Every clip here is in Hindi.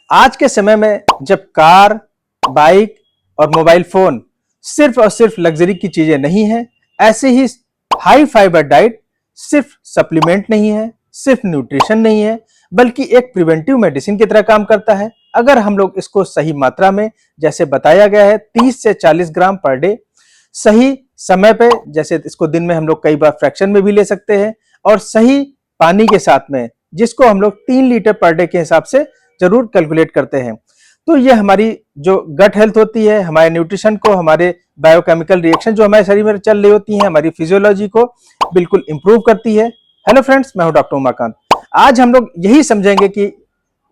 आज के समय में जब कार, बाइक और मोबाइल फोन सिर्फ और सिर्फ लग्जरी की चीजें नहीं है, ऐसे ही हाई फाइबर डाइट सिर्फ सप्लीमेंट नहीं है, सिर्फ न्यूट्रिशन नहीं है, बल्कि एक प्रिवेंटिव मेडिसिन की तरह काम करता है। अगर हम लोग इसको सही मात्रा में, जैसे बताया गया है 30 से 40 ग्राम पर डे, सही समय पे, जैसे इसको दिन में हम लोग कई बार फ्रैक्शन में भी ले सकते हैं, और सही पानी के साथ में, जिसको हम लोग 3 लीटर पर डे के हिसाब से जरूर कैलकुलेट करते हैं, तो ये हमारी जो गट हेल्थ होती है, हमारे न्यूट्रिशन को, हमारे बायोकेमिकल रिएक्शन जो हमारे शरीर में चल रही होती हैं, हमारी फिजियोलॉजी को बिल्कुल इंप्रूव करती है। हेलो फ्रेंड्स, मैं हूं डॉक्टर उमाकांत। आज हम लोग यही समझेंगे कि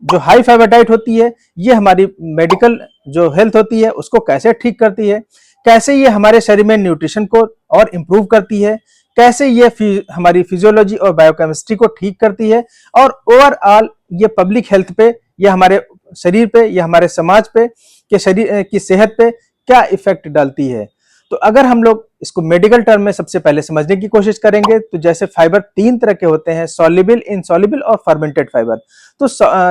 जो हाई फाइबर डाइट होती है, ये हमारी मेडिकल जो हेल्थ होती है उसको कैसे ठीक करती है, कैसे ये हमारे शरीर में न्यूट्रिशन को और इम्प्रूव करती है, कैसे ये हमारी फिजियोलॉजी और बायोकेमिस्ट्री को ठीक करती है, और ओवरऑल ये पब्लिक हेल्थ पे, ये हमारे शरीर पे, ये हमारे समाज पे, के शरीर की सेहत पे क्या इफेक्ट डालती है। तो अगर हम लोग इसको मेडिकल टर्म में सबसे पहले समझने की कोशिश करेंगे, तो जैसे फाइबर 3 तरह के होते हैं, सॉल्युबल, इनसॉल्युबल और फर्मेंटेड फाइबर। तो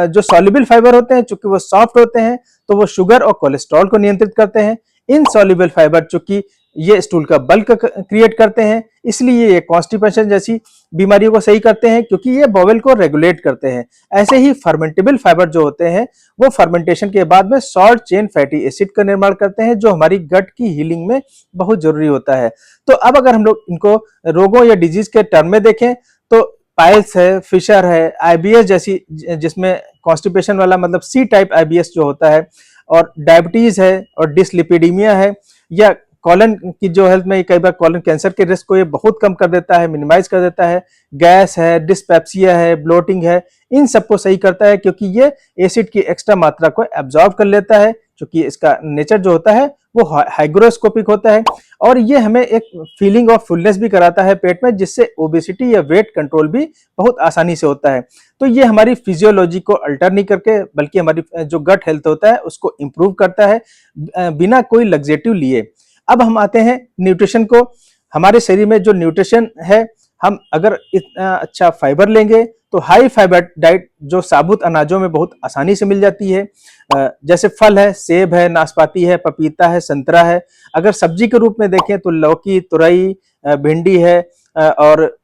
जो सॉल्युबल फाइबर होते हैं, चूंकि वो सॉफ्ट होते हैं, तो वो शुगर और कोलेस्ट्रॉल को नियंत्रित करते हैं। इनसॉल्युबल फाइबर चूंकि ये स्टूल का बल्क क्रिएट करते हैं, इसलिए ये कॉन्स्टिपेशन जैसी बीमारियों को सही करते हैं, क्योंकि ये बॉवेल को रेगुलेट करते हैं। ऐसे ही फर्मेंटेबल फाइबर जो होते हैं, वो फर्मेंटेशन के बाद में शॉर्ट चेन फैटी एसिड का निर्माण करते हैं, जो हमारी गट की हीलिंग में बहुत जरूरी होता है। तो अब अगर हम लोग इनको रोगों या डिजीज के टर्म में देखें, तो पाइल्स है, फिशर है, आईबीएस जैसी, जिसमें कॉन्स्टिपेशन वाला मतलब सी टाइप आईबीएस जो होता है, और डायबिटीज है, और डिसलिपिडीमिया है, या कॉलन की जो हेल्थ में कई बार कॉलन कैंसर के रिस्क को ये बहुत कम कर देता है, मिनिमाइज कर देता है। गैस है, डिस्पेप्सिया है, ब्लोटिंग है, इन सबको सही करता है, क्योंकि ये एसिड की एक्स्ट्रा मात्रा को एब्जॉर्ब कर लेता है, क्योंकि इसका नेचर जो होता है वो हाइग्रोस्कोपिक होता है, और ये हमें एक फीलिंग ऑफ फुलनेस भी कराता है पेट में, जिससे ओबेसिटी या वेट कंट्रोल भी बहुत आसानी से होता है। तो ये हमारी फिजियोलॉजी को अल्टर नहीं करके, बल्कि हमारी जो गट हेल्थ होता है उसको इंप्रूव करता है, बिना कोई लग्जेटिव लिए। अब हम आते हैं न्यूट्रिशन को। हमारे शरीर में जो न्यूट्रिशन है, हम अगर इतना अच्छा फाइबर लेंगे, तो हाई फाइबर डाइट जो साबुत अनाजों में बहुत आसानी से मिल जाती है, जैसे फल है, सेब है, नाशपाती है, पपीता है, संतरा है। अगर सब्जी के रूप में देखें तो लौकी, तुरई, भिंडी है, और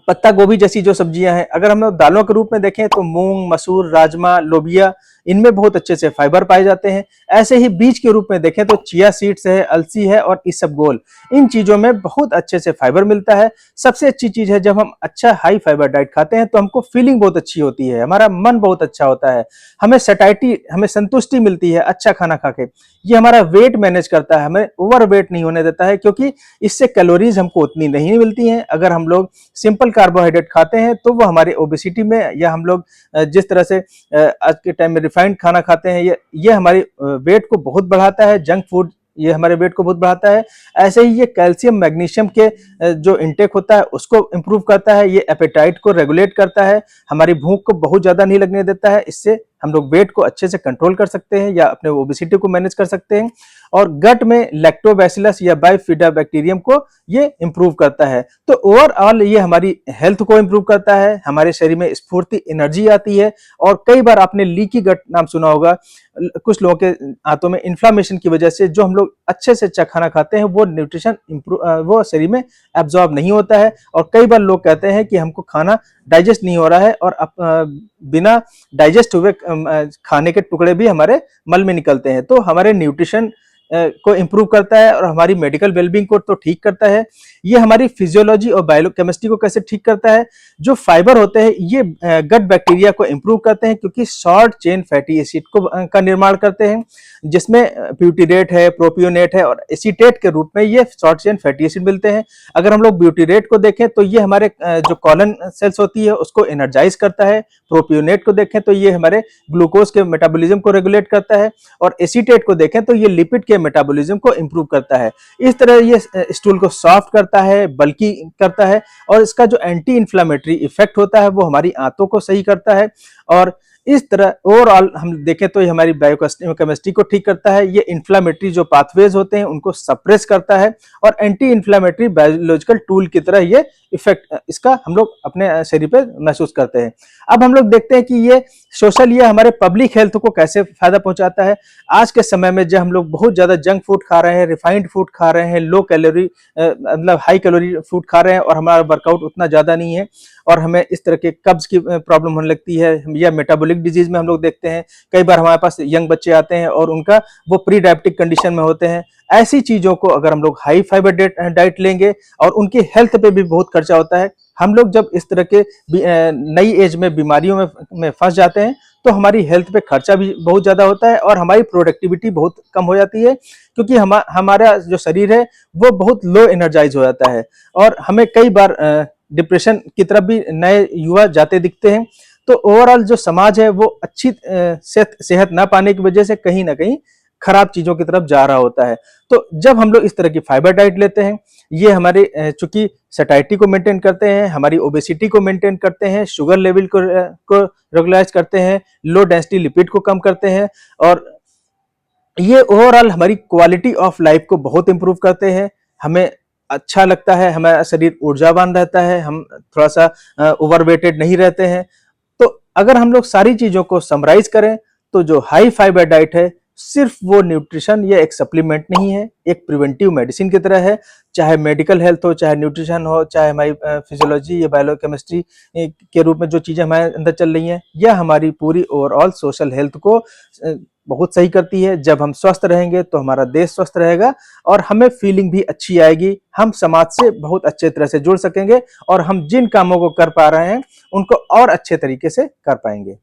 पत्ता गोभी जैसी जो सब्जियां हैं। अगर हम लोग दालों के रूप में देखें तो मूंग, मसूर, राजमा, लोबिया, इनमें बहुत अच्छे से फाइबर पाए जाते हैं। ऐसे ही बीज के रूप में देखें तो चिया सीड्स है, अलसी है, और इसबगोल, इन चीजों में बहुत अच्छे से फाइबर मिलता है। सबसे अच्छी चीज है, जब हम अच्छा हाई फाइबर डाइट खाते हैं तो हमको फीलिंग बहुत अच्छी होती है, हमारा मन बहुत अच्छा होता है, हमें सटाइटी, हमें संतुष्टि मिलती है अच्छा खाना खा के। ये हमारा वेट मैनेज करता है, हमें ओवर वेट नहीं होने देता है, क्योंकि इससे कैलोरीज हमको उतनी नहीं मिलती हैं। अगर हम लोग सिंपल कार्बोहाइड्रेट खाते हैं तो वो हमारे ओबेसिटी में, या हम लोग जिस तरह से आज के टाइम में रिफाइंड खाना खाते हैं, ये हमारी वेट को बहुत बढ़ाता है। जंक फूड ये हमारे वेट को बहुत बढ़ाता है। ऐसे ही ये कैल्शियम, मैग्नीशियम के जो इंटेक होता है उसको इंप्रूव करता है। ये एपेटाइट को रेगुलेट करता है, हमारी भूख को बहुत ज्यादा नहीं लगने देता है। इससे हम लोग वेट को अच्छे से कंट्रोल कर सकते हैं, या अपने ओबेसिटी को मैनेज कर सकते हैं। और गट में लैक्टोबैसिलस या बाइफिडा बैक्टीरियम को ये इंप्रूव करता है। तो ओवरऑल ये हमारी हेल्थ को इंप्रूव करता है, हमारे शरीर में स्फूर्ति, एनर्जी आती है। और कई बार आपने लीकी गट नाम सुना होगा, कुछ लोगों के हाथों में इन्फ्लामेशन की वजह से जो हम लोग अच्छे से अच्छा खाना खाते हैं वो न्यूट्रिशन वो शरीर में एब्जॉर्ब नहीं होता है। और कई बार लोग कहते हैं कि हमको खाना डाइजेस्ट नहीं हो रहा है, और बिना डाइजेस्ट हुए खाने के टुकड़े भी हमारे मल में निकलते हैं। तो हमारे न्यूट्रिशन को इंप्रूव करता है, और हमारी मेडिकल वेलबींग को तो ठीक करता है। ये हमारी फिजियोलॉजी और बायोकेमिस्ट्री को कैसे ठीक करता है, जो फाइबर होते हैं ये गट बैक्टीरिया को इंप्रूव करते हैं, क्योंकि शॉर्ट चेन फैटी एसिड का निर्माण करते हैं, जिसमें ब्यूटीरेट है, प्रोपियोनेट है, और एसीटेट के रूप में ये शॉर्ट चेन फैटी एसिड मिलते हैं। अगर हम लोग ब्यूटीरेट को देखें तो ये हमारे जो कॉलन सेल्स होती है उसको एनर्जाइज करता है। प्रोपियोनेट को देखें तो ये हमारे ग्लूकोज के मेटाबॉलिज्म को रेगुलेट करता है, और एसीटेट को देखें तो ये लिपिड के मेटाबॉलिज्म को इंप्रूव करता है। इस तरह ये स्टूल को सॉफ्ट करता है, बल्की करता है, और इसका जो एंटी इन्फ्लामेटरी इफेक्ट होता है वो हमारी आंतों को सही करता है। और इस तरह ओवरऑल हम देखें तो ये हमारी बायोकेमिस्ट्री को ठीक करता है। ये इन्फ्लामेटरी जो पाथवेज होते हैं उनको सप्रेस करता है, और एंटी इन्फ्लामेटरी बायोलॉजिकल टूल की तरह ये इफेक्ट इसका हम लोग अपने शरीर पे महसूस करते हैं। अब हम लोग देखते हैं कि ये सोशल ये हमारे पब्लिक हेल्थ को कैसे फायदा पहुंचाता है। आज के समय में जब हम लोग बहुत ज्यादा जंक फूड खा रहे हैं, रिफाइंड फूड खा रहे हैं, लो कैलोरी मतलब हाई कैलोरी फूड खा रहे हैं और हमारा वर्कआउट उतना ज्यादा नहीं है और हमें इस तरह के कब्ज की प्रॉब्लम होने लगती है या मेटाबॉलिक डिजीज में हम लोग देखते हैं कई बार हमारे पास यंग बच्चे आते हैं और उनका वो प्री डायबिटिक कंडीशन में होते हैं। ऐसी चीजों को अगर हम लोग हाई फाइबर डाइट लेंगे और उनकी हेल्थ पे भी बहुत खर्चा होता है। हम लोग जब इस तरह के नई एज में बीमारियों में फंस जाते हैं तो हमारी हेल्थ पे खर्चा भी बहुत ज्यादा होता है और हमारी प्रोडक्टिविटी बहुत कम हो जाती है क्योंकि हमारा जो शरीर है वो बहुत लो एनर्जाइज हो जाता है और हमें कई बार डिप्रेशन की तरफ भी नए युवा जाते दिखते हैं। तो ओवरऑल जो समाज है वो अच्छी सेहत ना पाने की वजह से कहीं ना कहीं खराब चीजों की तरफ जा रहा होता है। तो जब हम लोग इस तरह की फाइबर डाइट लेते हैं ये हमारे चूंकि सैटिस्फैक्टी को मेंटेन करते हैं, हमारी ओबेसिटी को मेंटेन करते हैं, शुगर लेवल को रेगुलाइज करते हैं, लो डेंसिटी लिपिड को कम करते हैं और ये ओवरऑल हमारी क्वालिटी ऑफ लाइफ को बहुत इंप्रूव करते हैं। हमें अच्छा लगता है, हमारा शरीर ऊर्जावान रहता है, हम थोड़ा सा ओवरवेटेड नहीं रहते हैं। तो अगर हम लोग सारी चीजों को समराइज करें तो जो हाई फाइबर डाइट है सिर्फ वो न्यूट्रिशन या एक सप्लीमेंट नहीं है, एक प्रिवेंटिव मेडिसिन की तरह है। चाहे मेडिकल हेल्थ हो, चाहे न्यूट्रिशन हो, चाहे हमारी फिजियोलॉजी या बायोकेमिस्ट्री के रूप में जो चीजें हमारे अंदर चल रही हैं, यह हमारी पूरी ओवरऑल सोशल हेल्थ को बहुत सही करती है। जब हम स्वस्थ रहेंगे तो हमारा देश स्वस्थ रहेगा और हमें फीलिंग भी अच्छी आएगी, हम समाज से बहुत अच्छे तरह से जुड़ सकेंगे और हम जिन कामों को कर पा रहे हैं उनको और अच्छे तरीके से कर पाएंगे।